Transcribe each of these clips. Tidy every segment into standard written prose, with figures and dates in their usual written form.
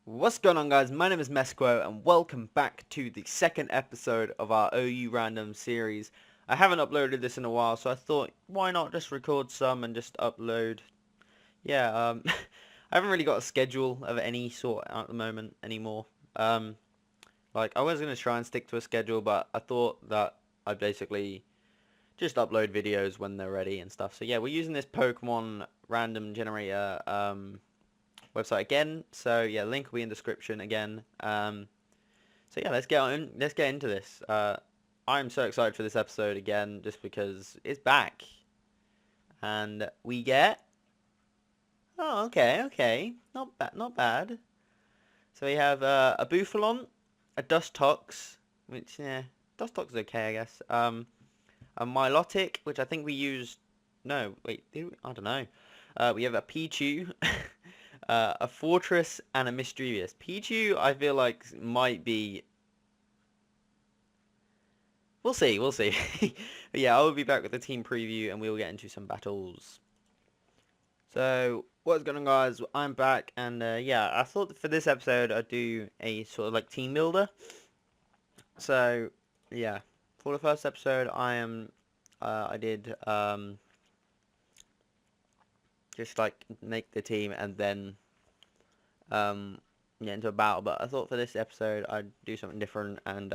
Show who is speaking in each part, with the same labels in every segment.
Speaker 1: What's going on, guys? My name is Mesquo and welcome back to the second episode of our OU Random series. I haven't uploaded this in a while, so I thought why not just record some and just upload. Yeah, I haven't really got a schedule of any sort at the moment anymore. Like I was going to try and stick to a schedule, but I thought that I'd basically just upload videos when they're ready and stuff. So yeah, we're using this Pokemon random generator website again. So yeah, link will be in description again. So yeah, let's get into this. I'm so excited for this episode again, just because it's back, and we get. Oh, okay, not bad, not bad. So we have a Bufalon, a Dustox, which yeah, Dustox is okay, I guess. A Milotic, which I think we used. No, wait, I don't know. We have a Pichu, a Fortress, and a Mischievous. Pichu, I feel like might be. We'll see, we'll see. But yeah, I will be back with the team preview, and we will get into some battles. So, what's going on, guys? I'm back, and yeah, I thought for this episode I'd do a sort of like team builder. So, yeah, for the first episode, I did just like make the team and then um, get into a battle. But I thought for this episode I'd do something different and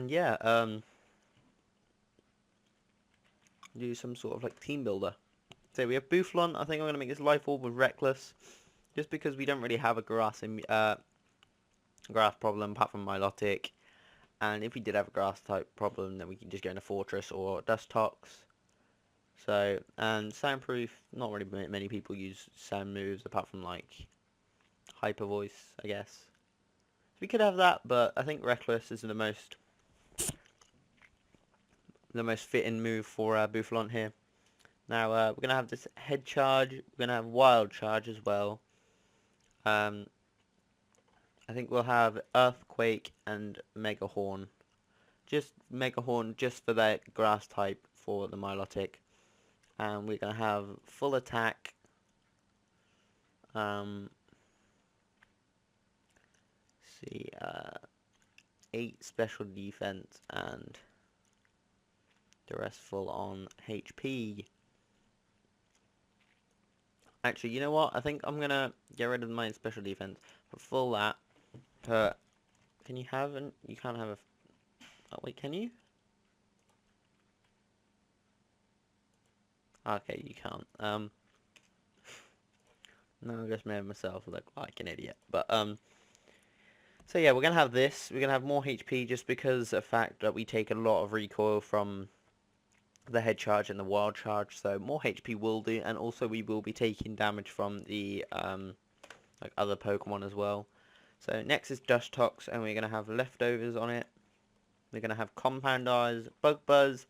Speaker 1: yeah, do some sort of like team builder. So we have Bouflon. I think I'm gonna make this Life Orb with Reckless, just because we don't really have a grass problem apart from Milotic. And if we did have a grass type problem, then we can just go into Fortress or Dustox. So, and Soundproof, not really many people use sound moves apart from like Hyper Voice, I guess. We could have that, but I think Reckless is the most fitting move for Bufalon here. Now we're gonna have this Head Charge. We're gonna have Wild Charge as well. Um, I think we'll have Earthquake and Mega Horn. Just Mega Horn just for that grass type for the Milotic. And we're gonna have full attack. Um, see, 8 special defense and the rest full on HP. Actually, you know what? I think I'm gonna get rid of my special defense, but full that. Can you have an? You can't have a. Oh wait, can you? Okay, you can't. No, I just made myself look like an idiot. But so yeah, we're gonna have this. We're gonna have more HP just because of the fact that we take a lot of recoil from the head charge and the wild charge. So more HP will do, and also we will be taking damage from the like other Pokemon as well. So next is Dustox, and we're gonna have leftovers on it. We're gonna have Compound Eyes, Bug Buzz,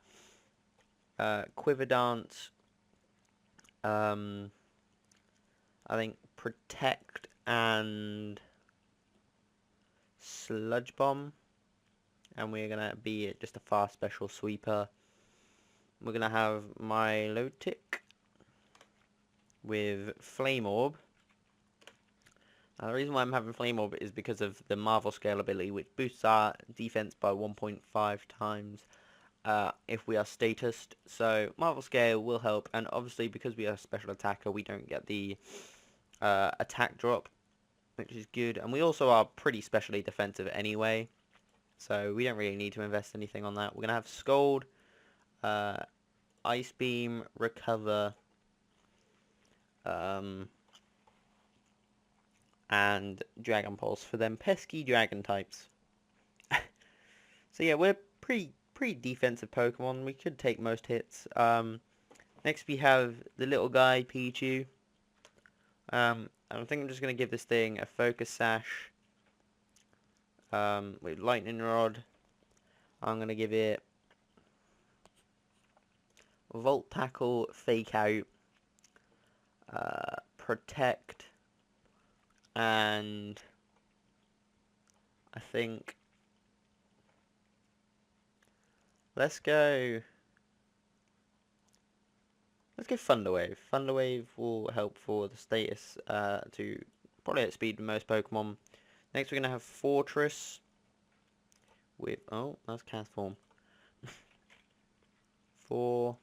Speaker 1: Quiver Dance. I think Protect and Sludge Bomb, and we're gonna be just a fast special sweeper. We're gonna have Milotic with Flame Orb. The reason why I'm having Flame Orb is because of the Marvel Scale ability, which boosts our defense by 1.5 times if we are statused. So Marvel Scale will help, and obviously because we are a special attacker, we don't get the attack drop, which is good. And we also are pretty specially defensive anyway, so we don't really need to invest anything on that. We're gonna have Scold, Ice Beam, Recover, and Dragon Pulse for them pesky dragon types. So yeah, we're pretty defensive Pokemon. We could take most hits. Next we have the little guy Pichu. I think I'm just gonna give this thing a Focus Sash. With Lightning Rod. I'm gonna give it Volt Tackle, Fake Out, Protect, and I think let's go Let's go Thunder Wave. Thunder Wave will help for the status to probably outspeed most Pokemon. Next we're going to have Fortress with... Oh, that's Cast Form. Fortress.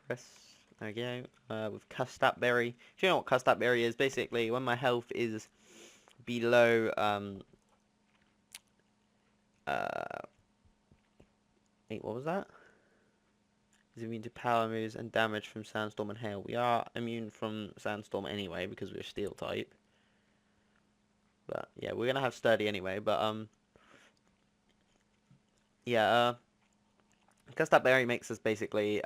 Speaker 1: There we go. With Custap Berry. Do you know what Custap Berry is? Basically, when my health is below... wait, what was that? Is immune to power moves and damage from Sandstorm and Hail. We are immune from Sandstorm anyway because we're Steel type. But yeah, we're gonna have Sturdy anyway. But yeah. Custap Berry makes us basically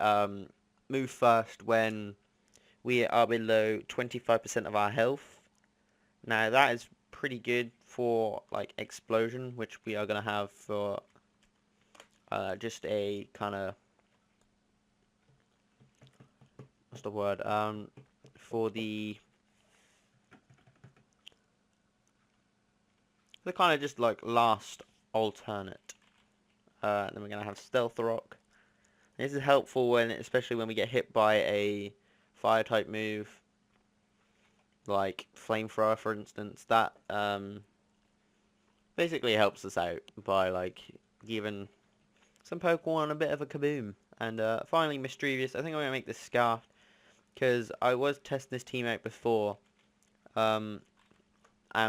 Speaker 1: move first when we are below 25% of our health. Now that is pretty good for like Explosion, which we are gonna have for just a kind of... what's the word? For the kind of just like last alternate. Then we're gonna have Stealth Rock. This is helpful when, especially when we get hit by a fire type move, like Flamethrower, for instance. That basically helps us out by like giving some Pokemon a bit of a kaboom. And finally, Mischievous. I think I'm gonna make this Scarf because I was testing this team out before, and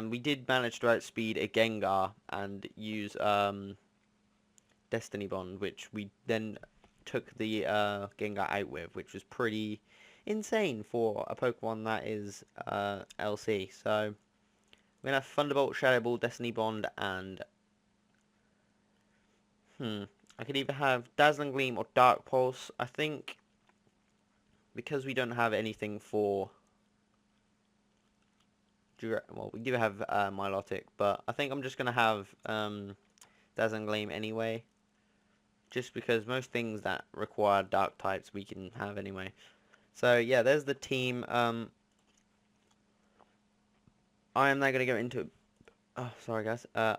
Speaker 1: we did manage to outspeed a Gengar and use Destiny Bond, which we then took the Gengar out with, which was pretty insane for a Pokemon that is LC. So we're gonna have Thunderbolt, Shadow Ball, Destiny Bond, and I could either have Dazzling Gleam or Dark Pulse. I think because we don't have anything for... well, we do have Milotic, but I think I'm just gonna have Dazzling Gleam anyway. Just because most things that require dark types we can have anyway. So yeah, there's the team. I am now going to go into... oh, sorry guys. I'm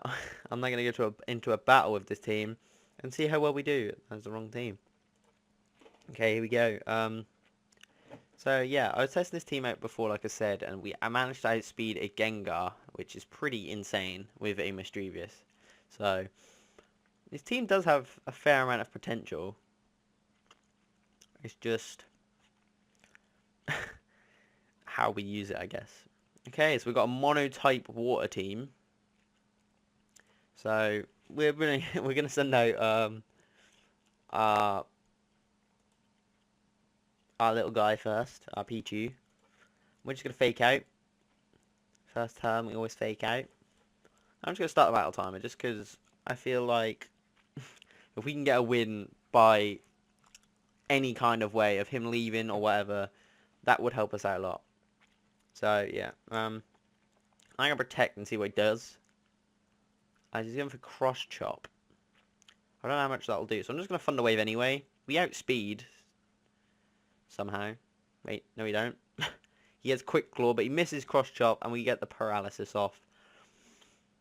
Speaker 1: now going to go into a battle with this team and see how well we do. That's the wrong team. Okay, here we go. So yeah, I was testing this team out before, like I said, and I managed to outspeed a Gengar, which is pretty insane, with a Mischievous. So this team does have a fair amount of potential. It's just how we use it, I guess. Okay, so we've got a mono-type water team. So we're gonna send out our little guy first, our Pichu. We're just gonna fake out. First turn, we always fake out. I'm just gonna start the battle timer just because I feel like if we can get a win by any kind of way of him leaving or whatever, that would help us out a lot. So yeah, I'm gonna protect and see what he does. He's going for Cross Chop. I don't know how much that'll do, so I'm just gonna Thunder Wave anyway. We outspeed somehow. Wait, no we don't. He has Quick Claw, but he misses Cross Chop, and we get the paralysis off.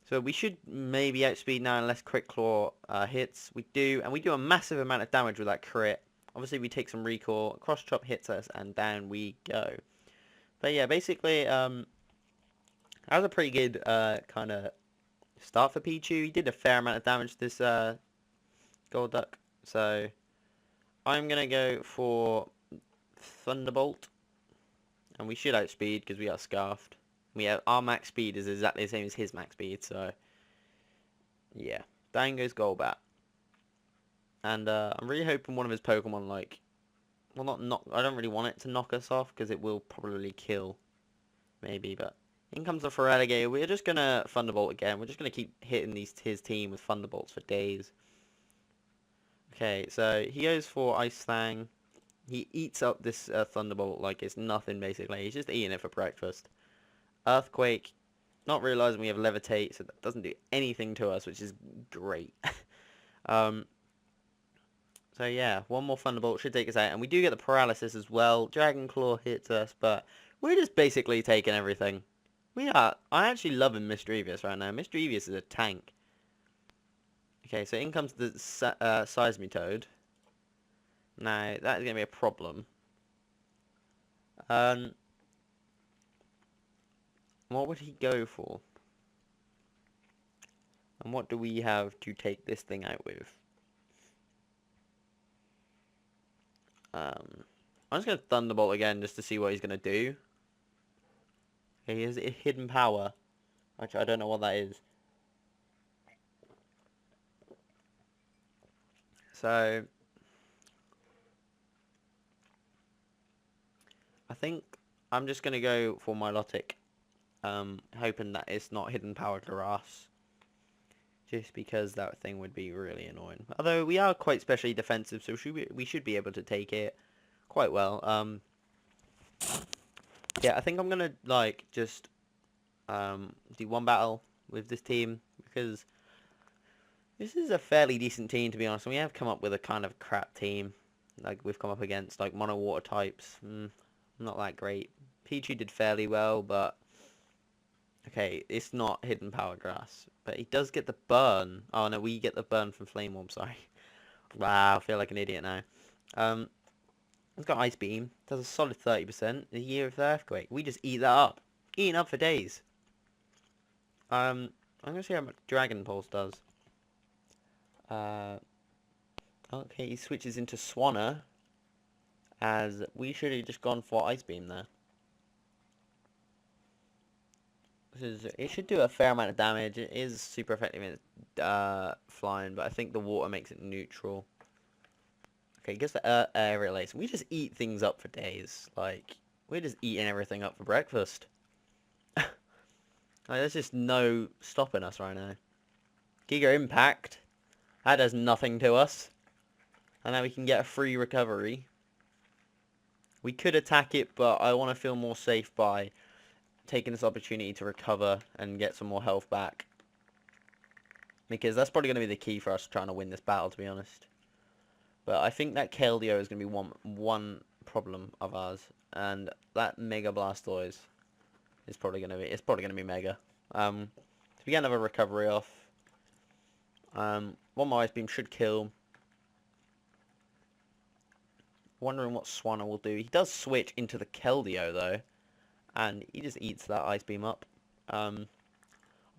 Speaker 1: So we should maybe outspeed now unless Quick Claw hits. We do, and we do a massive amount of damage with that crit. Obviously we take some recoil, Cross Chop hits us, and down we go. But yeah, basically, that was a pretty good kind of start for Pichu. He did a fair amount of damage to this Golduck. So I'm going to go for Thunderbolt. And we should outspeed because we are Scarfed. Our max speed is exactly the same as his max speed, so yeah. Down goes Golbat. And I'm really hoping one of his Pokemon, like, well, I don't really want it to knock us off because it will probably kill, maybe. But in comes the Feraligatr. We're just gonna Thunderbolt again. We're just gonna keep hitting his team with Thunderbolts for days. Okay, so he goes for Ice Fang. He eats up this Thunderbolt like it's nothing, basically. He's just eating it for breakfast. Earthquake, not realizing we have Levitate, so that doesn't do anything to us, which is great. So yeah, one more Thunderbolt should take us out, and we do get the paralysis as well. Dragon Claw hits us, but we're just basically taking everything. I'm actually loving Mischievous right now. Mischievous is a tank. Okay, so in comes the Seismitoad. Now, that is going to be a problem. Um, what would he go for? And what do we have to take this thing out with? I'm just going to Thunderbolt again just to see what he's going to do. Okay, he has a hidden power, which I don't know what that is. So, I think I'm just going to go for Milotic, hoping that it's not hidden power grass. Just because that thing would be really annoying. Although we are quite specially defensive, so we should be able to take it quite well. Yeah, I think I'm gonna like just do one battle with this team because this is a fairly decent team, to be honest. And we have come up with a kind of crap team. Like we've come up against like mono water types. Not that great. Pichu did fairly well, but okay, it's not hidden power grass. But he does get the burn. Oh no, we get the burn from Flame Orb, sorry. Wow, I feel like an idiot now. He's got Ice Beam. Does a solid 30%. A Year of the Earthquake. We just eat that up. Eating up for days. I'm gonna see how much Dragon Pulse does. Okay, he switches into Swanna, as we should have just gone for Ice Beam there. It should do a fair amount of damage. It is super effective in flying, but I think the water makes it neutral. Okay, gets the air release. We just eat things up for days. Like, we're just eating everything up for breakfast. Like, there's just no stopping us right now. Giga Impact. That does nothing to us. And now we can get a free recovery. We could attack it, but I want to feel more safe by taking this opportunity to recover and get some more health back. Because that's probably going to be the key for us trying to win this battle, to be honest. But I think that Keldeo is going to be one problem of ours. And that Mega Blastoise is probably going to be... It's probably going to be Mega. So we get another recovery off. One more Ice Beam should kill. Wondering what Swanna will do. He does switch into the Keldeo, though. And he just eats that Ice Beam up. I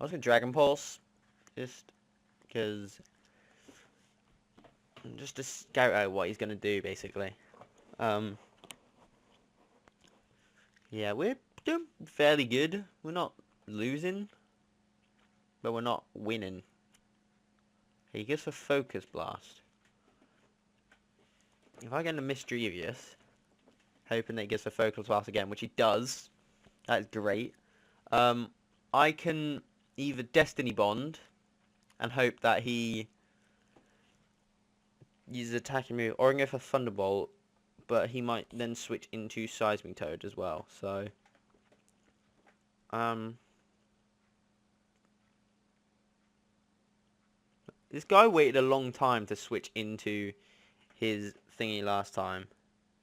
Speaker 1: was going to Dragon Pulse. Just because... Just to scout out what he's going to do, basically. Yeah, we're doing fairly good. We're not losing. But we're not winning. He gets a Focus Blast. If I get a Mischievous, hoping that he gets a Focus Blast again, which he does. That's great. I can either Destiny Bond and hope that he uses attacking move, or I can go for Thunderbolt, but he might then switch into Seismic Toad as well. So, this guy waited a long time to switch into his thingy last time.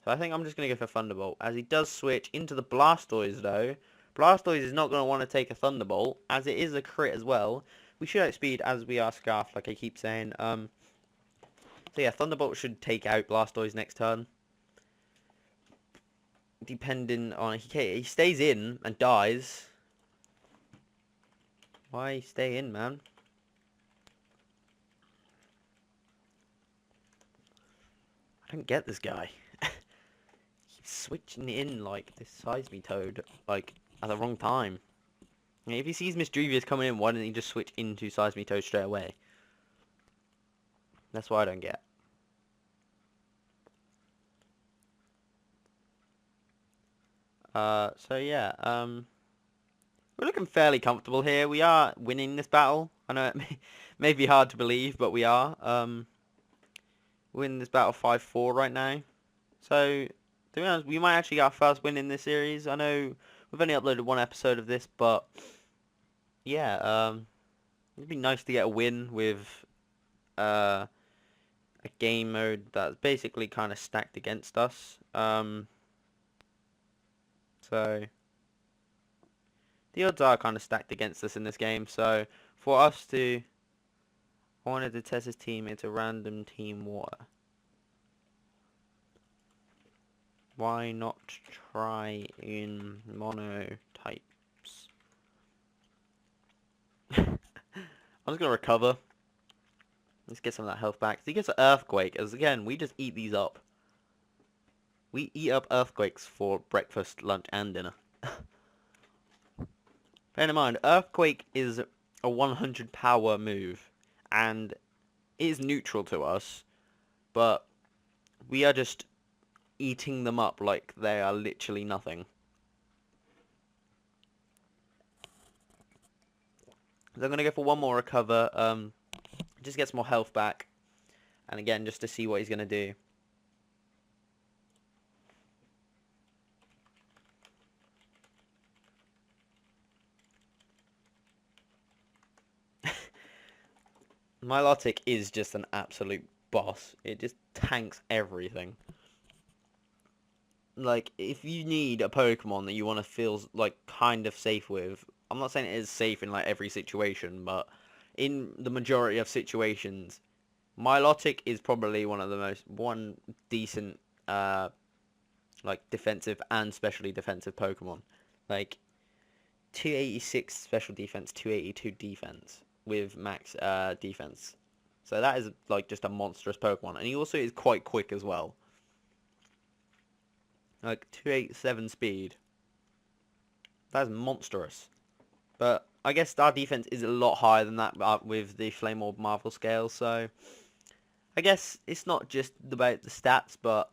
Speaker 1: So I think I'm just going to go for Thunderbolt. As he does switch into the Blastoise though. Blastoise is not going to want to take a Thunderbolt, as it is a crit as well. We should outspeed as we are Scarf, like I keep saying. So yeah, Thunderbolt should take out Blastoise next turn. Depending on... He stays in and dies. Why stay in, man? I don't get this guy. He's switching in like this Seismic Toad like at the wrong time. I mean, if he sees Mischievous coming in, why doesn't he just switch into Seismic Toad straight away? That's what I don't get. So yeah, we're looking fairly comfortable here. We are winning this battle. I know it may be hard to believe, but we are. Winning this battle 5-4 right now. So, to be honest, we might actually get our first win in this series. I know we've only uploaded one episode of this, but yeah, it'd be nice to get a win with a game mode that's basically kind of stacked against us. So the odds are kind of stacked against us in this game. So for us to... I wanted to test his team into random team water. Why not try in mono types? I'm just gonna recover. Let's get some of that health back. He gets an earthquake, as again, we just eat these up. We eat up earthquakes for breakfast, lunch, and dinner. Bear in mind, earthquake is a 100 power move, and it is neutral to us, but we are just eating them up like they are literally nothing. So I'm going to go for one more recover, just get some more health back, and again, just to see what he's going to do. Milotic is just an absolute boss. It just tanks everything. Like, if you need a Pokemon that you want to feel, like, kind of safe with, I'm not saying it is safe in, like, every situation, but in the majority of situations, Milotic is probably one decent, like, defensive and specially defensive Pokemon. Like, 286 special defense, 282 defense with max defense. So that is like just a monstrous Pokemon, and he also is quite quick as well. Like 287 speed. That's monstrous. But I guess our defense is a lot higher than that with the Flame Orb Marvel scale, so I guess it's not just about the stats, but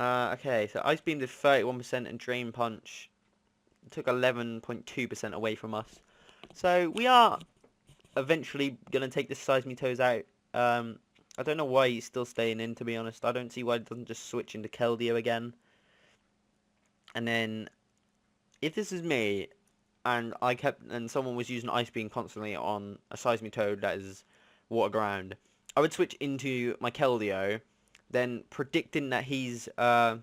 Speaker 1: okay, so Ice Beam did 31% and Drain Punch took 11.2% away from us. So we are eventually going to take this Seismitoad out. I don't know why he's still staying in, to be honest. I don't see why he doesn't just switch into Keldeo again. And then, if this is me, and someone was using Ice Beam constantly on a Seismitoad that is water ground, I would switch into my Keldeo, then predicting that he's as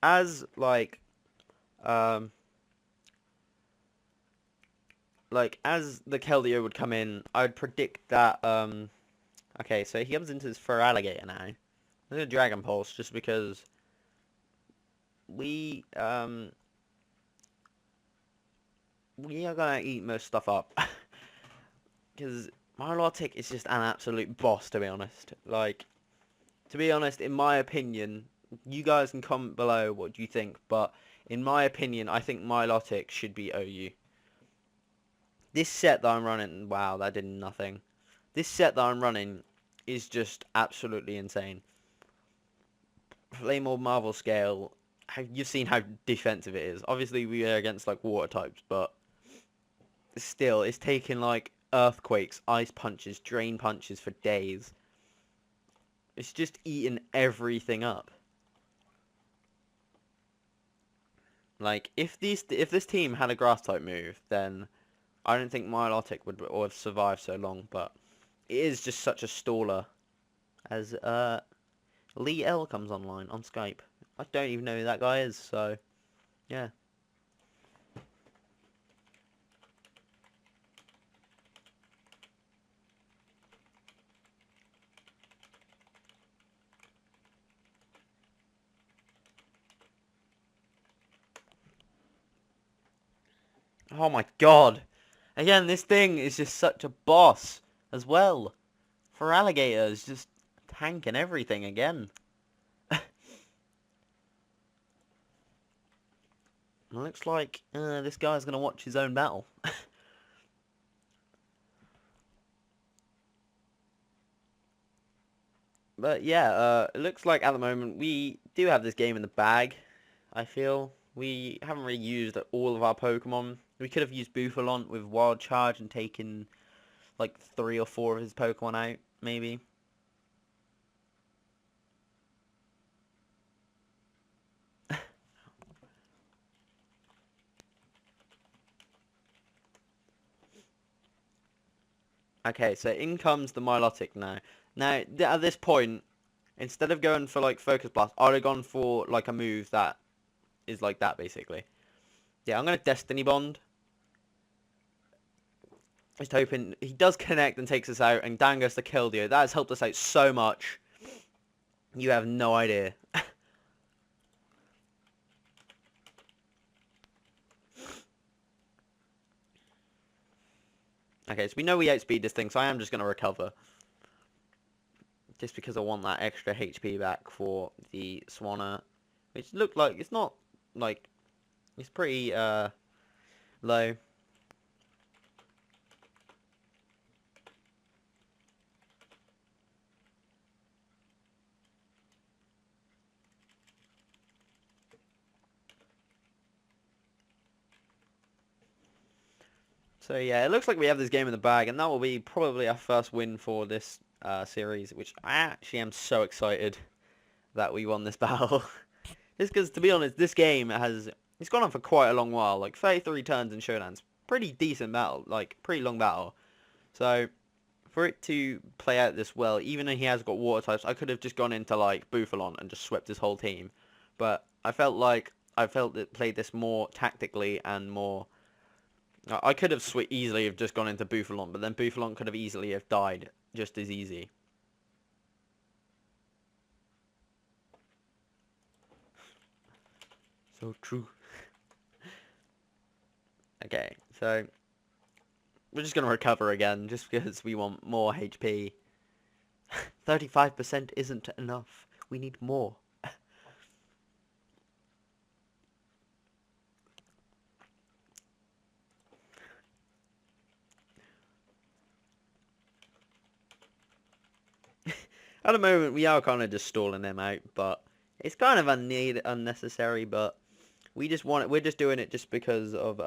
Speaker 1: as the Keldeo would come in, I'd predict that okay, so he comes into this Feraligatr now. I'm gonna Dragon Pulse just because we are gonna eat most stuff up. Because Milotic is just an absolute boss, to be honest. Like, to be honest, in my opinion, you guys can comment below what you think, but in my opinion, I think Milotic should be OU. This set that I'm running, wow, that did nothing. This set that I'm running is just absolutely insane. Flame Orb Marvel scale, you've seen how defensive it is. Obviously, we are against, like, water types, but still, it's taking, like, earthquakes, ice punches, drain punches for days. It's just eating everything up. Like, if this team had a grass type move, then I don't think Milotic would have survived so long, but it is just such a staller. As Lee L comes online on Skype. I don't even know who that guy is, so yeah. Oh my god. Again, this thing is just such a boss as well. Feraligatr is just tanking everything again. Looks like this guy's going to watch his own battle. But yeah, it looks like at the moment we do have this game in the bag, I feel. We haven't really used all of our Pokemon. We could have used Bufalont with Wild Charge and taken like 3 or 4 of his Pokemon out, maybe. Okay, so in comes the Milotic now. Now, at this point, instead of going for, like, Focus Blast, I'd have gone for, like, a move that is like that, basically. Yeah, I'm going to Destiny Bond. Just hoping he does connect and takes us out, and down goes the Killdeer. That has helped us out so much. You have no idea. Okay, so we know we outspeed this thing, so I am just going to recover. Just because I want that extra HP back for the Swanna. Which looked like, it's not, like, it's pretty, low. So yeah, it looks like we have this game in the bag, and that will be probably our first win for this series, which I actually am so excited that we won this battle. Just because, to be honest, this game it's gone on for quite a long while, like 33 turns in Showdown's pretty decent battle, like pretty long battle. So for it to play out this well, even though he has got water types, I could have just gone into like Bufalon and just swept his whole team. But I felt it played this more tactically and more. I could have easily have just gone into Bufalon, but then Bufalon could have easily have died just as easy. So true. Okay, so we're just going to recover again, just because we want more HP. 35% isn't enough. We need more. At the moment, we are kind of just stalling them out, but it's kind of unnecessary, but we're just doing it just because of,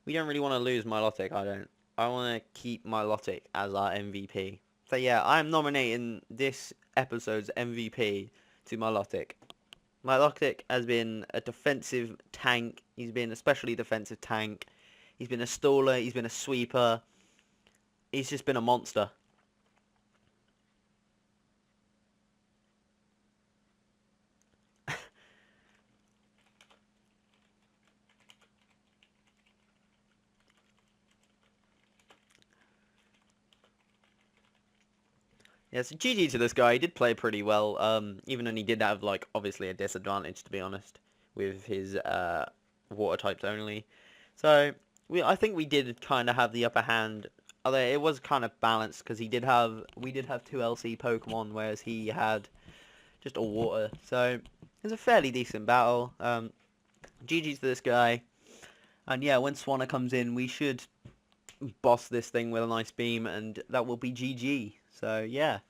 Speaker 1: we don't really want to lose Milotic, I want to keep Milotic as our MVP. So yeah, I'm nominating this episode's MVP to Milotic. Milotic has been a defensive tank. He's been a especially defensive tank. He's been a staller. He's been a sweeper. He's just been a monster. Yeah, so GG to this guy. He did play pretty well, even though he did have, like, obviously a disadvantage, to be honest, with his water types only. So, I think we did kind of have the upper hand, although it was kind of balanced, because we did have two LC Pokemon, whereas he had just all water. So, it was a fairly decent battle. GG's to this guy. And yeah, when Swanna comes in, we should boss this thing with a nice beam, and that will be GG. So yeah.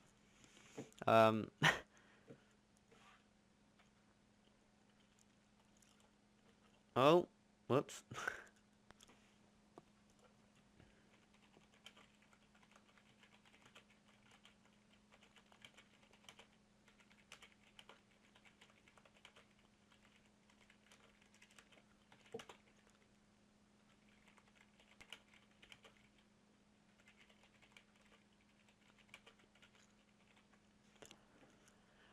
Speaker 1: Oh, whoops.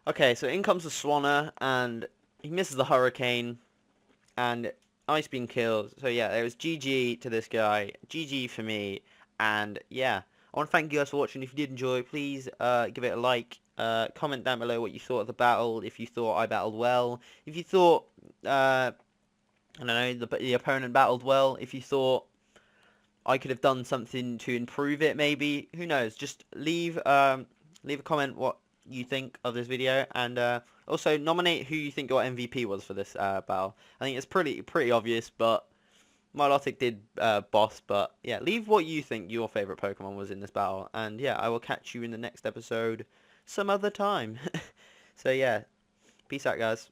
Speaker 1: Okay, so in comes the Swanna, and he misses the Hurricane, and Ice Beam kills. So yeah, it was GG to this guy, GG for me, and yeah, I want to thank you guys for watching. If you did enjoy, please give it a like, comment down below what you thought of the battle, if you thought I battled well, if you thought, I don't know, the opponent battled well, if you thought I could have done something to improve it, maybe, who knows, just leave a comment what you think of this video, and also nominate who you think your MVP was for this battle. I think it's pretty obvious, but Milotic did boss, but yeah, leave what you think your favorite Pokemon was in this battle, and yeah, I will catch you in the next episode some other time. So yeah, peace out, guys.